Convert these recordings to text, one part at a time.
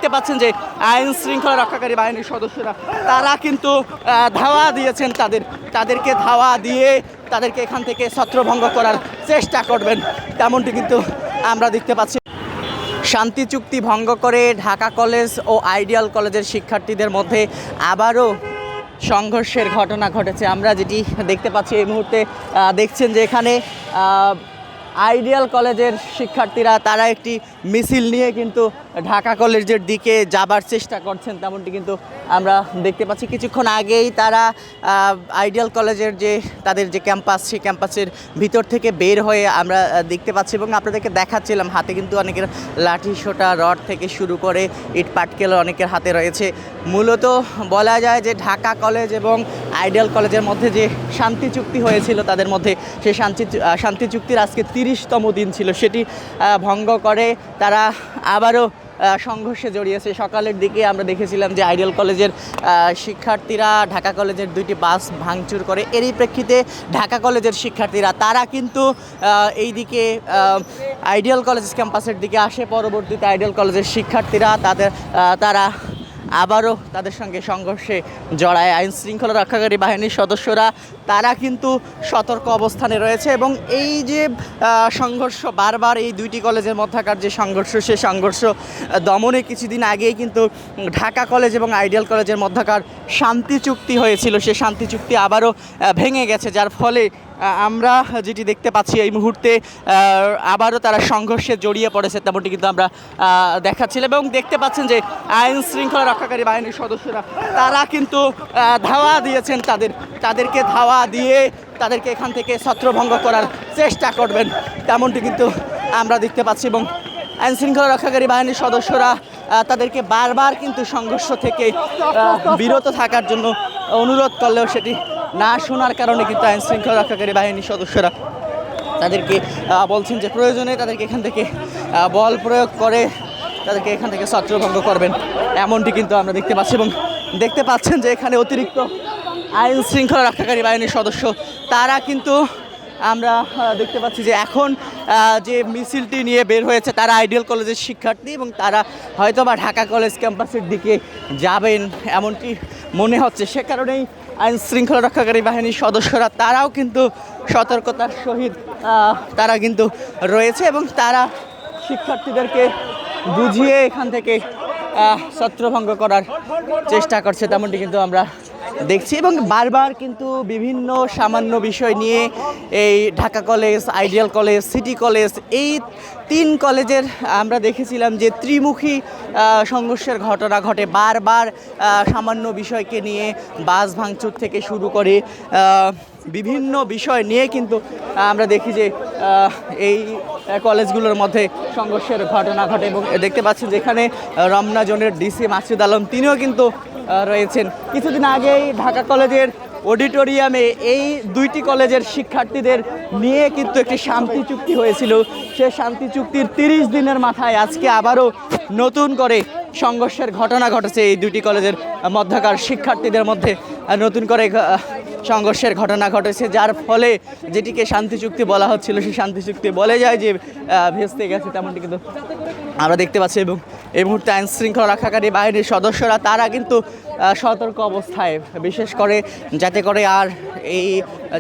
দেখতে পাচ্ছেন যে আইন শৃঙ্খলা রক্ষাকারী বাহিনীর সদস্যরা তারা কিন্তু ধাওয়া দিয়েছেন, তাদেরকে ধাওয়া দিয়ে তাদেরকে এখান থেকে ছত্রভঙ্গ করার চেষ্টা করবেন, তেমনটি কিন্তু আমরা দেখতে পাচ্ছি। শান্তি চুক্তি ভঙ্গ করে ঢাকা কলেজ ও আইডিয়াল কলেজের শিক্ষার্থীদের মধ্যে আবারও সংঘর্ষের ঘটনা ঘটেছে। আমরা যেটি দেখতে পাচ্ছি এই মুহূর্তে দেখছেন যে এখানে আইডিয়াল কলেজের শিক্ষার্থীরা তারা একটি মিছিল নিয়ে কিন্তু ঢাকা কলেজের দিকে যাবার চেষ্টা করছেন, তেমনটি কিন্তু আমরা দেখতে পাচ্ছি। কিছুক্ষণ আগেই তারা আইডিয়াল কলেজের যে তাদের যে ক্যাম্পাস, সেই ক্যাম্পাসের ভিতর থেকে বের হয়ে আমরা দেখতে পাচ্ছি এবং আপনাদেরকে দেখাচ্ছিলাম হাতে কিন্তু অনেকের লাঠি সোটা রড থেকে শুরু করে ইট পাটকেল অনেকের হাতে রয়েছে। মূলত বলা যায় যে ঢাকা কলেজ এবং আইডিয়াল কলেজের মধ্যে যে শান্তি চুক্তি হয়েছিল তাদের মধ্যে, সেই শান্তি চুক্তির আজকে 30তম দিন ছিল, সেটি ভঙ্গ করে তারা আবারও সংঘর্ষে জড়িয়েছে। সকালের দিকে আমরা দেখেছিলাম যে আইডিয়াল কলেজের শিক্ষার্থীরা ঢাকা কলেজের 2টি বাস ভাঙচুর করে। এরই প্রেক্ষিতে ঢাকা কলেজের শিক্ষার্থীরা তারা কিন্তু এই দিকে আইডিয়াল কলেজ ক্যাম্পাসের দিকে আসে। পরবর্তীতে আইডিয়াল কলেজের শিক্ষার্থীরা তারা আবারও তাদের সঙ্গে সংঘর্ষে জড়ায়। আইন শৃঙ্খলা রক্ষাকারী বাহিনীর সদস্যরা তারা কিন্তু সতর্ক অবস্থানে রয়েছে এবং এই যে সংঘর্ষ বারবার এই 2টি কলেজের মধ্যকার যে সংঘর্ষ, সে সংঘর্ষ দমনে কিছুদিন আগেই কিন্তু ঢাকা কলেজ এবং আইডিয়াল কলেজের মধ্যকার শান্তি চুক্তি হয়েছিল, সে শান্তি চুক্তি আবারও ভেঙে গেছে, যার ফলে আমরা যেটি দেখতে পাচ্ছি এই মুহূর্তে আবারও তারা সংঘর্ষে জড়িয়ে পড়েছে, তেমনটি কিন্তু আমরা দেখাচ্ছিলাম। এবং দেখতে পাচ্ছেন যে আইন শৃঙ্খলা রক্ষাকারী বাহিনীর সদস্যরা তারা কিন্তু ধাওয়া দিয়েছেন, তাদেরকে ধাওয়া দিয়ে তাদেরকে এখান থেকে ছত্রভঙ্গ করার চেষ্টা করবেন, তেমনটি কিন্তু আমরা দেখতে পাচ্ছি। এবং আইন শৃঙ্খলা রক্ষাকারী বাহিনীর সদস্যরা তাদেরকে বারবার কিন্তু সংঘর্ষ থেকে বিরত থাকার জন্য অনুরোধ করলেও সেটি না শোনার কারণে কিন্তু আইন শৃঙ্খলা রক্ষাকারী বাহিনীর সদস্যরা তাদেরকে বলছেন যে প্রয়োজনে তাদেরকে এখান থেকে বল প্রয়োগ করে তাদেরকে এখান থেকে ছত্রভঙ্গ করবেন, এমনটি কিন্তু আমরা দেখতে পাচ্ছি। এবং দেখতে পাচ্ছেন যে এখানে অতিরিক্ত আইন শৃঙ্খলা রক্ষাকারী বাহিনীর সদস্য তারা কিন্তু আমরা দেখতে পাচ্ছি যে এখন যে মিছিলটি নিয়ে বের হয়েছে তারা আইডিয়াল কলেজের শিক্ষার্থী এবং তারা হয়তো বা ঢাকা কলেজ ক্যাম্পাসের দিকে যাবেন এমনটি মনে হচ্ছে। সে কারণেই আইন শৃঙ্খলা রক্ষাকারী বাহিনীর সদস্যরা তারাও কিন্তু সতর্কতার সহিত তারা কিন্তু রয়েছে এবং তারা শিক্ষার্থীদেরকে বুঝিয়ে এখান থেকে ছত্রভঙ্গ করার চেষ্টা করছে, তেমনটি কিন্তু আমরা দেখছি। এবং বারবার কিন্তু বিভিন্ন সামান্য বিষয় নিয়ে এই Dhaka college, ideal college, city college, এই 3 কলেজের আমরা দেখেছিলাম যে ত্রিমুখী সংঘর্ষের ঘটনা ঘটে। বারবার সামান্য বিষয়কে নিয়ে বাস ভাঙচুর থেকে শুরু করে বিভিন্ন বিষয় নিয়ে কিন্তু আমরা দেখি যে এই কলেজগুলোর মধ্যে সংঘর্ষের ঘটনা ঘটে। এবং দেখতে পাচ্ছেন যেখানে রমনা জোনের ডিসি মাসুদ আলম তিনিও কিন্তু রয়েছেন। কিছুদিন আগেই ঢাকা কলেজের অডিটোরিয়ামে এই 2টি কলেজের শিক্ষার্থীদের নিয়ে কিন্তু একটি শান্তি চুক্তি হয়েছিল। সে শান্তি চুক্তির 30 দিনের মাথায় আজকে আবারও নতুন করে সংঘর্ষের ঘটনা ঘটেছে। এই 2টি কলেজের মধ্যকার শিক্ষার্থীদের মধ্যে নতুন করে সংঘর্ষের ঘটনা ঘটেছে, যার ফলে যেটিকে শান্তি চুক্তি বলা হচ্ছিল সেই শান্তি চুক্তি বলে যায় যে ভেস্তে গেছে, তেমনটি কিন্তু আমরা দেখতে পাচ্ছি। এবং এই মুহূর্তে আইন শৃঙ্খলা রক্ষাকারী বাহিনীর সদস্যরা তারা কিন্তু সতর্ক অবস্থায়, বিশেষ করে যাতে করে আর এই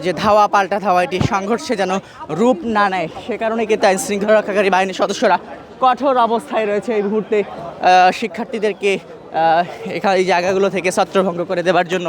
যে ধাওয়া পাল্টা ধাওয়া এটি সংঘর্ষে যেন রূপ না নেয়, সে কারণে কিন্তু আইন শৃঙ্খলা রক্ষাকারী বাহিনীর সদস্যরা কঠোর অবস্থায় রয়েছে এই মুহূর্তে শিক্ষার্থীদেরকে এখানে এই জায়গাগুলো থেকে ছত্রভঙ্গ করে দেওয়ার জন্য।